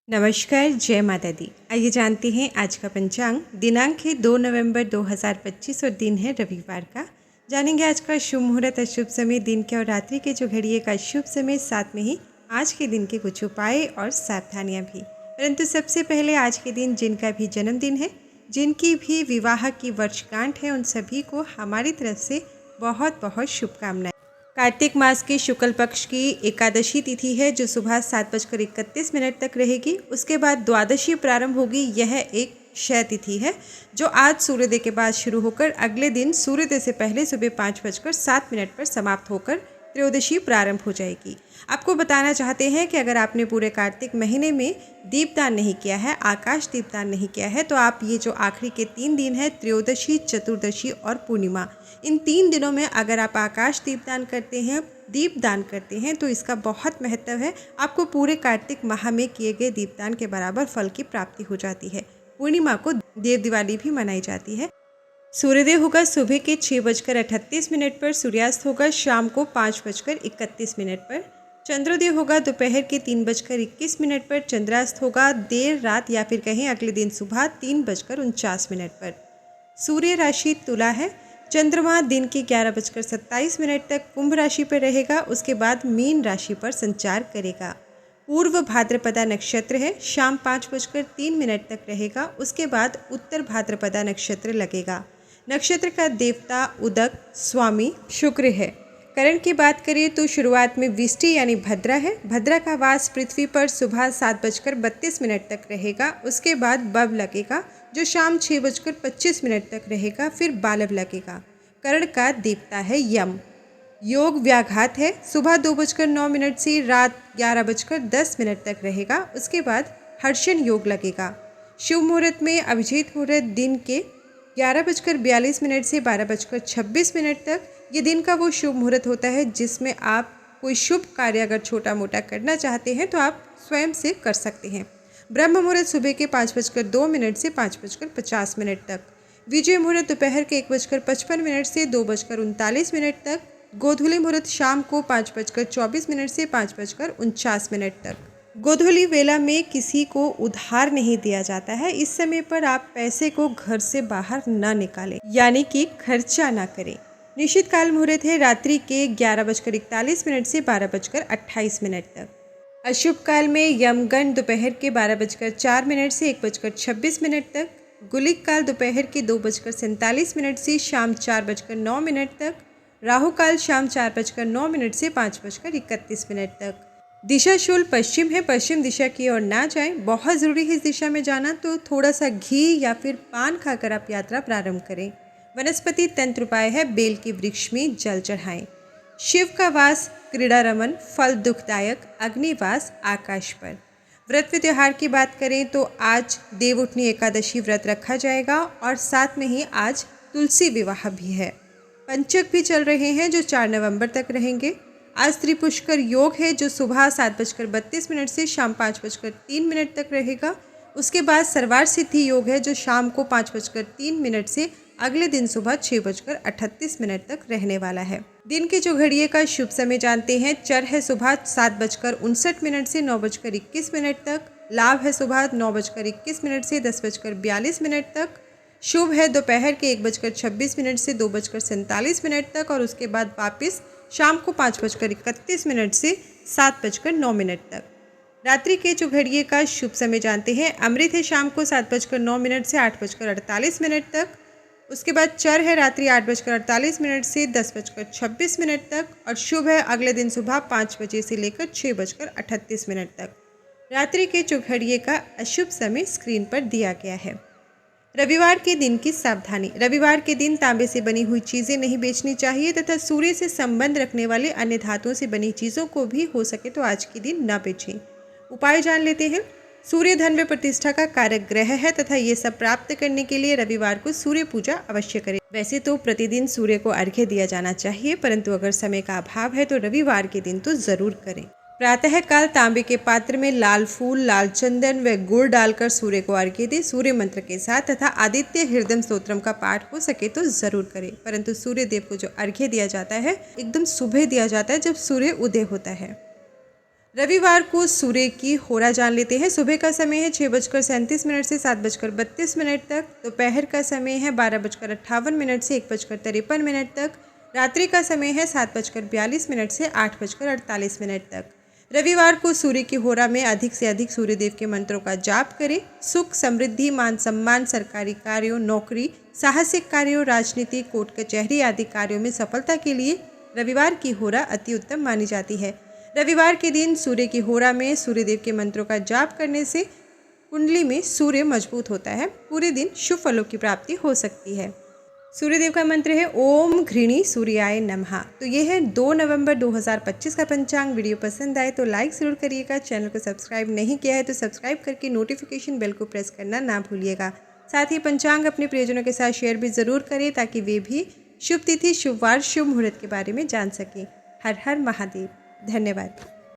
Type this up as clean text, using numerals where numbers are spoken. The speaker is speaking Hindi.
नमस्कार, जय माता दी। आइए जानते हैं आज का पंचांग। दिनांक है 2 नवंबर 2025 और दिन है रविवार का। जानेंगे आज का शुभ मुहूर्त, अशुभ समय, दिन के और रात्रि के जो घड़िए का शुभ समय, साथ में ही आज के दिन के कुछ उपाय और सावधानियां भी। परंतु सबसे पहले आज के दिन जिनका भी जन्मदिन है, जिनकी भी विवाह की वर्षगांठ है, उन सभी को हमारी तरफ से बहुत बहुत शुभकामनाएं। कार्तिक मास के शुक्ल पक्ष की एकादशी तिथि है जो सुबह 7:31 तक रहेगी। उसके बाद द्वादशी प्रारंभ होगी। यह एक क्षय तिथि है जो आज सूर्योदय के बाद शुरू होकर अगले दिन सूर्योदय से पहले सुबह 5:07 पर समाप्त होकर त्रयोदशी प्रारंभ हो जाएगी। आपको बताना चाहते हैं कि अगर आपने पूरे कार्तिक महीने में दीपदान नहीं किया है, आकाश दीपदान नहीं किया है, तो आप ये जो आखिरी के 3 दिन है, त्रयोदशी, चतुर्दशी और पूर्णिमा, इन 3 दिनों में अगर आप आकाश दीपदान करते हैं, दीपदान करते हैं, तो इसका बहुत महत्व है। आपको पूरे कार्तिक माह में किए गए दीपदान के बराबर फल की प्राप्ति हो जाती है। पूर्णिमा को देव दिवाली भी मनाई जाती है। सूर्योदय होगा सुबह के 6:38 पर, सूर्यास्त होगा शाम को 5:31 पर, चंद्रोदय होगा दोपहर के 3:21 पर, चंद्रास्त होगा देर रात या फिर कहें अगले दिन सुबह 3:49 पर। सूर्य राशि तुला है। चंद्रमा दिन के 11:27 तक कुंभ राशि पर रहेगा। उसके बाद मीन राशि पर संचार करेगा। पूर्व भाद्रपदा नक्षत्र है, शाम 5:03 तक रहेगा। उसके बाद उत्तर भाद्रपदा नक्षत्र लगेगा। नक्षत्र का देवता उदक स्वामी शुक्र है। करण की बात करें तो शुरुआत में विष्टि यानी भद्रा है। भद्रा का वास पृथ्वी पर सुबह 7:32 तक रहेगा। उसके बाद बव लगेगा जो शाम 6:25 तक रहेगा। फिर बालव लगेगा। करण का देवता है यम। योग व्याघात है, सुबह 2:09 से रात 11:10 तक रहेगा। उसके बाद हर्षण योग लगेगा। शुभ मुहूर्त में अभिजीत मुहूर्त दिन के 11:42 से 12:26 तक। ये दिन का वो शुभ मुहूर्त होता है जिसमें आप कोई शुभ कार्य अगर छोटा मोटा करना चाहते हैं तो आप स्वयं से कर सकते हैं। ब्रह्म मुहूर्त सुबह के 5:02 से 5:50 तक। विजय मुहूर्त दोपहर के 1:55 से 2:39 तक। गोधूली मुहूर्त शाम को 5:24 से 5:49 तक। गोधूली वेला में किसी को उधार नहीं दिया जाता है। इस समय पर आप पैसे को घर से बाहर न निकालें, यानी कि खर्चा ना करें। निश्चित काल मुहूर्त है रात्रि के 11:41 से 12:28 तक। अशुभ काल में यमगण दोपहर के 12:04 से 1:26 तक। गुलिक काल दोपहर के 2:47 से शाम 4:09 तक। राहु काल शाम 4:09 से 5:31 तक। दिशा शूल पश्चिम है, पश्चिम दिशा की ओर ना जाएं। बहुत ज़रूरी है इस दिशा में जाना, तो थोड़ा सा घी या फिर पान खाकर आप यात्रा प्रारंभ करें। वनस्पति तंत्र उपाय है बेल के वृक्ष में जल चढ़ाएं। शिव का वास क्रीड़ा रमन, फल दुखदायक, अग्निवास आकाश पर। व्रत व त्योहार की बात करें तो आज देवउठनी एकादशी व्रत रखा जाएगा और साथ में ही आज तुलसी विवाह भी है। पंचक भी चल रहे हैं जो 4 नवंबर तक रहेंगे। आज त्रिपुष्कर योग है जो सुबह 7:32 से शाम 5:03 तक रहेगा। उसके बाद सर्वार सिद्धि योग है जो शाम को 5:03 से अगले दिन सुबह 6:38 तक रहने वाला है। दिन के जो घड़िए का शुभ समय जानते हैं। चर है सुबह 7:59 से 9:21 तक। लाभ है सुबह 9:21 से 10:42 तक। शुभ है दोपहर के 1:26 से 2:47 तक और उसके बाद वापस शाम को 5:31 से 7:09 तक। रात्रि के जो घड़िए का शुभ समय जानते हैं। अमृत है शाम को 7:09 से 8:48 तक। उसके बाद चर है रात्रि 8:48 से 10:26 तक और शुभ है अगले दिन सुबह 5 बजे से लेकर 6:38 तक। रात्रि के जो घड़िए का अशुभ समय स्क्रीन पर दिया गया है। रविवार के दिन की सावधानी। रविवार के दिन तांबे से बनी हुई चीज़ें नहीं बेचनी चाहिए तथा सूर्य से संबंध रखने वाले अन्य धातुओं से बनी चीज़ों को भी हो सके तो आज के दिन न बेचें। उपाय जान लेते हैं। सूर्य धन में प्रतिष्ठा का कारक ग्रह है तथा ये सब प्राप्त करने के लिए रविवार को सूर्य पूजा अवश्य करें। वैसे तो प्रतिदिन सूर्य को अर्घ्य दिया जाना चाहिए, परंतु अगर समय का अभाव है तो रविवार के दिन तो जरूर करें। प्रातः काल तांबे के पात्र में लाल फूल, लाल चंदन व गुड़ डालकर सूर्य को अर्घ्य दें सूर्य मंत्र के साथ तथा आदित्य हृदय स्तोत्रम का पाठ हो सके तो जरूर करें। परंतु सूर्य देव को जो अर्घ्य दिया जाता है एकदम सुबह दिया जाता है जब सूर्य उदय होता है। रविवार को सूर्य की होरा जान लेते हैं। सुबह का समय है 6:37 से 7:32 तक। दोपहर का समय है 12:58 से 1:53 तक। रात्रि का समय है 7:42 से 8:48 तक। रविवार को सूर्य की होरा में अधिक से अधिक सूर्यदेव के मंत्रों का जाप करें। सुख, समृद्धि, मान सम्मान, सरकारी कार्यों, नौकरी, साहसिक कार्यों, राजनीति, कोर्ट कचहरी आदि कार्यों में सफलता के लिए रविवार की होरा अति उत्तम मानी जाती है। रविवार के दिन सूर्य की होरा में सूर्यदेव के मंत्रों का जाप करने से कुंडली में सूर्य मजबूत होता है। पूरे दिन शुभ फलों की प्राप्ति हो सकती है। सूर्यदेव का मंत्र है ओम घृणी सूर्याय नमः। तो ये है 2 नवंबर 2025 का पंचांग। वीडियो पसंद आए तो लाइक ज़रूर करिएगा। चैनल को सब्सक्राइब नहीं किया है तो सब्सक्राइब करके नोटिफिकेशन बेल को प्रेस करना ना भूलिएगा। साथ ही पंचांग अपने प्रियजनों के साथ शेयर भी ज़रूर करें ताकि वे भी शुभ तिथि, शुभ वार, शुभ मुहूर्त के बारे में जान सकें। हर हर महादेव। धन्यवाद।